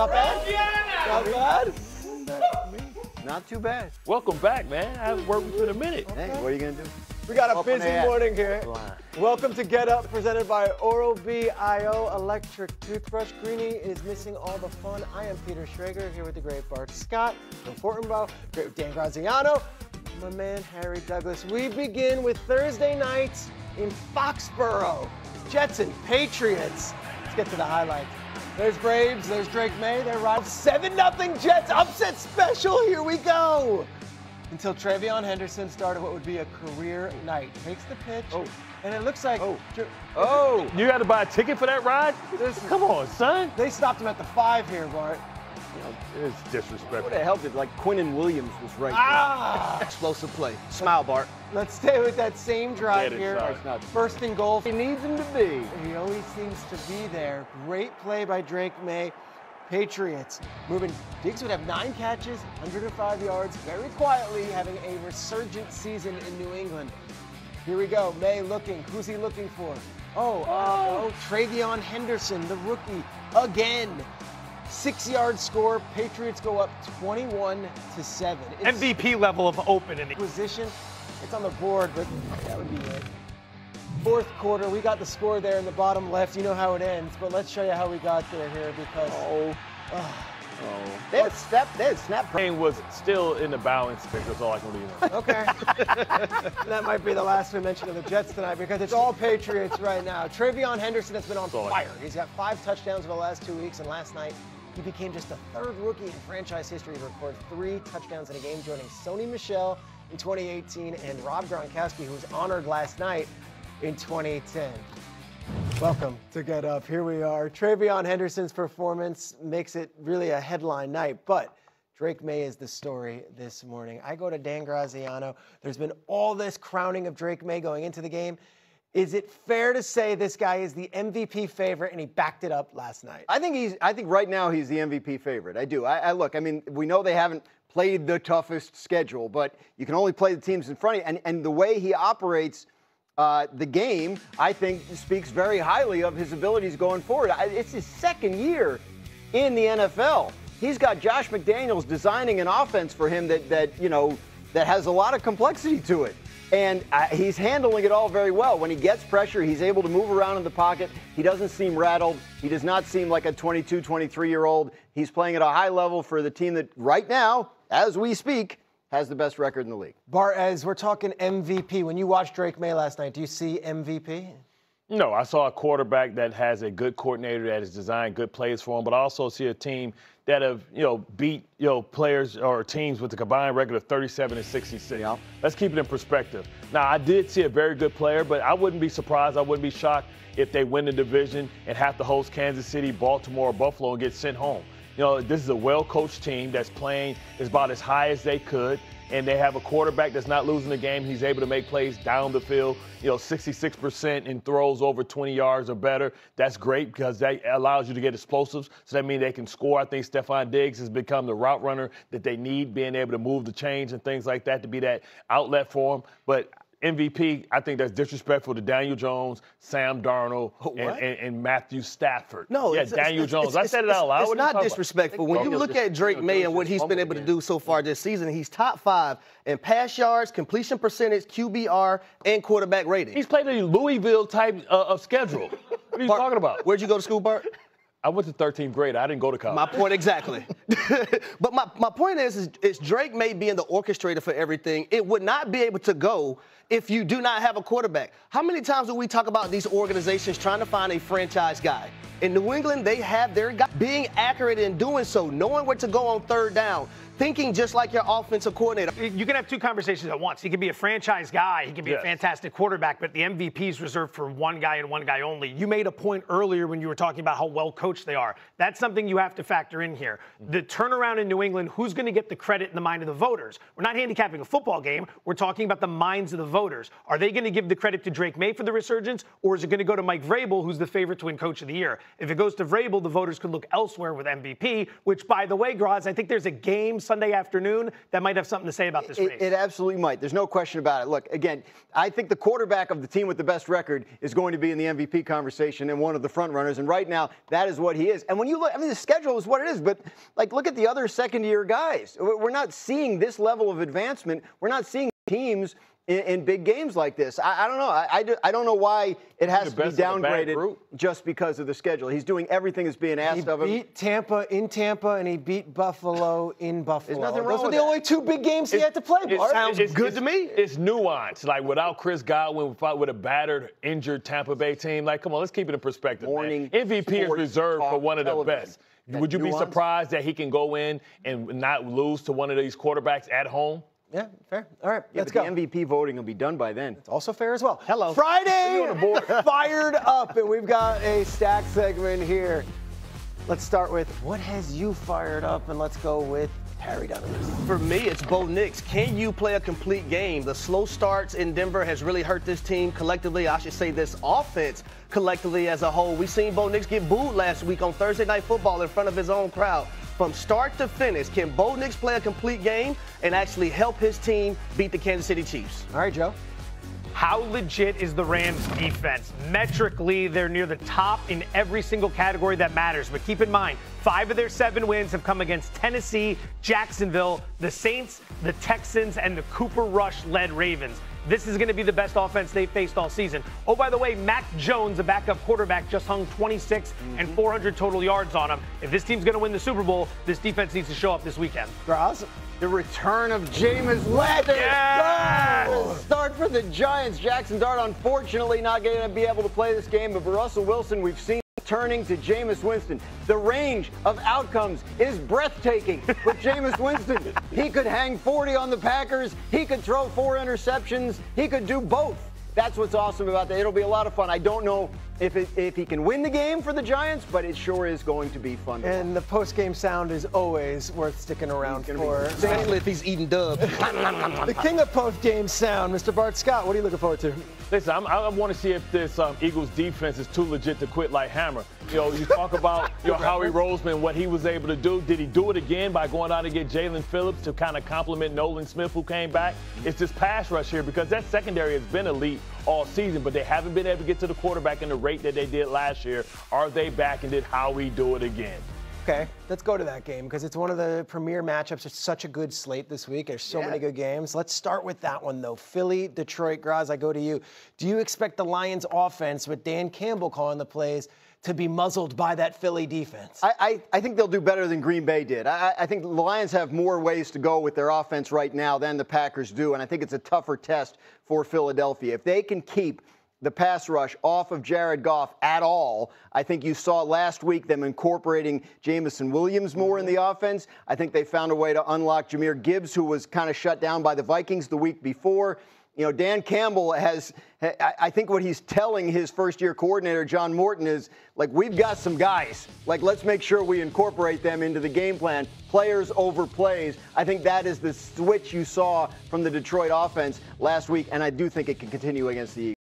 Not bad? Not bad? Not too bad. Welcome back, man. I haven't worked with you in a minute. Hey, what are you going to do? We got a busy morning here. Blind. Welcome to Get Up, presented by Oral-B IO Electric Toothbrush. Greenie is missing all the fun. I am Peter Schrager, here with the great Bart Scott, Bill Fortenbaugh, great Dan Graziano, my man Harry Douglas. We begin with Thursday night in Foxborough. Jets and Patriots. Let's get to the highlights. There's Braves, there's Drake May, they're right. 7-0 Jets upset special, here we go. Until Travion Henderson started what would be a career night. Takes the pitch, and it looks like... You had to buy a ticket for that ride? Come on, son. They stopped him at the 5 here, Bart. It's disrespectful. Would have helped if, like, Quinnen Williams was right there. Explosive play. Smile, Bart. Let's stay with that same drive here. First and goal. He needs him to be. He always seems to be there. Great play by Drake May. Patriots moving. Diggs would have 9 catches, 105 yards, very quietly having a resurgent season in New England. Here we go. May looking. Who's he looking for? Travion Henderson, the rookie, again. 6-yard score. Patriots go up 21-7. MVP level of open in the position. It's on the board, but that would be it. Fourth quarter, we got the score there in the bottom left. You know how it ends, but let's show you how we got there here because. That snap. Game was still in the balance. That's all I can leave on. Okay. That might be the last we mention of the Jets tonight because it's all Patriots right now. Travion Henderson has been on fire. He's got 5 touchdowns over the last 2 weeks, and last night he became just the 3rd rookie in franchise history to record 3 touchdowns in a game, joining Sony Michel in 2018 and Rob Gronkowski, who was honored last night in 2010. Welcome to Get Up. Here we are. Travion Henderson's performance makes it really a headline night, but Drake May is the story this morning. I go to Dan Graziano. There's been all this crowning of Drake May going into the game. Is it fair to say this guy is the MVP favorite and he backed it up last night? I think right now he's the MVP favorite. I do. Look, I mean, we know they haven't played the toughest schedule, but you can only play the teams in front of you. And the way he operates the game, I think, speaks very highly of his abilities going forward. It's his 2nd year in the NFL. He's got Josh McDaniels designing an offense for him that has a lot of complexity to it. And he's handling it all very well. When he gets pressure, he's able to move around in the pocket. He doesn't seem rattled. He does not seem like a 22, 23-year-old. He's playing at a high level for the team that right now, as we speak, has the best record in the league. Bart, as we're talking MVP, when you watched Drake May last night, do you see MVP? No, I saw a quarterback that has a good coordinator that has designed good plays for him, but I also see a team that have, beat, players or teams with a combined record of 37 and 66. Yeah. Let's keep it in perspective. Now, I did see a very good player, but I wouldn't be surprised, I wouldn't be shocked if they win the division and have to host Kansas City, Baltimore, or Buffalo and get sent home. This is a well-coached team that's playing about as high as they could, and they have a quarterback that's not losing the game. He's able to make plays down the field, 66% in throws over 20 yards or better. That's great because that allows you to get explosives, so that means they can score. I think Stephon Diggs has become the route runner that they need, being able to move the chains and things like that to be that outlet for them. But MVP, I think that's disrespectful to Daniel Jones, Sam Darnold, and Matthew Stafford. No, Daniel Jones. I said it out loud. It's not disrespectful. When you look at Drake May and what he's been able to do so far this season, he's top 5 in pass yards, completion percentage, QBR, and quarterback rating. He's played a Louisville type of schedule. What are you talking about? Where'd you go to school, Bart? I went to 13th grade. I didn't go to college. My point exactly. But my point is Drake May being the orchestrator for everything. It would not be able to go if you do not have a quarterback. How many times do we talk about these organizations trying to find a franchise guy? In New England, they have their guy. Being accurate in doing so, knowing where to go on 3rd down, thinking just like your offensive coordinator. You can have 2 conversations at once. He can be a franchise guy. He can be a fantastic quarterback, but the MVP is reserved for one guy and one guy only. You made a point earlier when you were talking about how well coached they are. That's something you have to factor in here. The turnaround in New England, who's going to get the credit in the mind of the voters? We're not handicapping a football game. We're talking about the minds of the voters. Are they going to give the credit to Drake May for the resurgence, or is it going to go to Mike Vrabel, who's the favorite to win Coach of the Year? If it goes to Vrabel, the voters could look elsewhere with MVP, which, by the way, Graz, I think there's a game Sunday afternoon, that might have something to say about this race. It absolutely might. There's no question about it. Look, again, I think the quarterback of the team with the best record is going to be in the MVP conversation and one of the front runners. And right now, that is what he is. And when you look, I mean, the schedule is what it is. But, like, look at the other second-year guys. We're not seeing this level of advancement. We're not seeing teams in big games like this. I don't know. I don't know why it has to be downgraded just because of the schedule. He's doing everything that's being asked of him. He beat Tampa in Tampa, and he beat Buffalo in Buffalo. There's nothing wrong Those with are the only 2 big games he had to play, Bart. Sounds good to me. It's nuanced. Like, without Chris Godwin, with a battered, injured Tampa Bay team, like, come on, let's keep it in perspective, man. MVP is reserved for one of the best. Would you be surprised that he can go in and not lose to one of these quarterbacks at home? Yeah, fair. All right, let's go. go. The MVP voting will be done by then. It's also fair as well. Hello. Friday, fired up, and we've got a stack segment here. Let's start with what has you fired up, and let's go with Harry Donovan. For me, it's Bo Nix. Can you play a complete game? The slow starts in Denver has really hurt this team collectively. I should say this offense collectively as a whole. We seen Bo Nix get booed last week on Thursday Night Football in front of his own crowd. From start to finish, can Bo Nix play a complete game and actually help his team beat the Kansas City Chiefs? All right, Joe. How legit is the Rams defense? Metrically, they're near the top in every single category that matters. But keep in mind, 5 of their 7 wins have come against Tennessee, Jacksonville, the Saints, the Texans, and the Cooper Rush-led Ravens. This is going to be the best offense they've faced all season. Oh, by the way, Mac Jones, a backup quarterback, just hung 26 and 400 total yards on him. If this team's going to win the Super Bowl, this defense needs to show up this weekend. Graz? The return of Jameis Winston. Yes! Start for the Giants. Jackson Dart, unfortunately, not going to be able to play this game. But for Russell Wilson, we've seen turning to Jameis Winston. The range of outcomes is breathtaking with Jameis Winston. He could hang 40 on the Packers. He could throw 4 interceptions. He could do both. That's what's awesome about that. It'll be a lot of fun. I don't know if he can win the game for the Giants, but it sure is going to be fun. And the post-game sound is always worth sticking around for. Especially if he's eating dub. The king of post-game sound, Mr. Bart Scott, what are you looking forward to? Listen, I want to see if this Eagles defense is too legit to quit like Hammer. You know, you talk about Howie Roseman, what he was able to do. Did he do it again by going out and get Jalen Phillips to kind of complement Nolan Smith, who came back? It's this pass rush here because that secondary has been elite all season, but they haven't been able to get to the quarterback in the rate that they did last year. Are they back, and did Howie do it again? Okay, let's go to that game because it's one of the premier matchups. It's such a good slate this week. There's so many good games. Let's start with that one, though. Philly, Detroit. Graz, I go to you. Do you expect the Lions offense with Dan Campbell calling the plays to be muzzled by that Philly defense? I think they'll do better than Green Bay did. I think the Lions have more ways to go with their offense right now than the Packers do, and I think it's a tougher test for Philadelphia. If they can keep the pass rush off of Jared Goff at all, I think you saw last week them incorporating Jamison Williams more in the offense. I think they found a way to unlock Jahmyr Gibbs, who was kind of shut down by the Vikings the week before. You know, Dan Campbell has, I think what he's telling his first-year coordinator, John Morton, is, like, we've got some guys. Like, let's make sure we incorporate them into the game plan. Players over plays. I think that is the switch you saw from the Detroit offense last week, and I do think it can continue against the Eagles.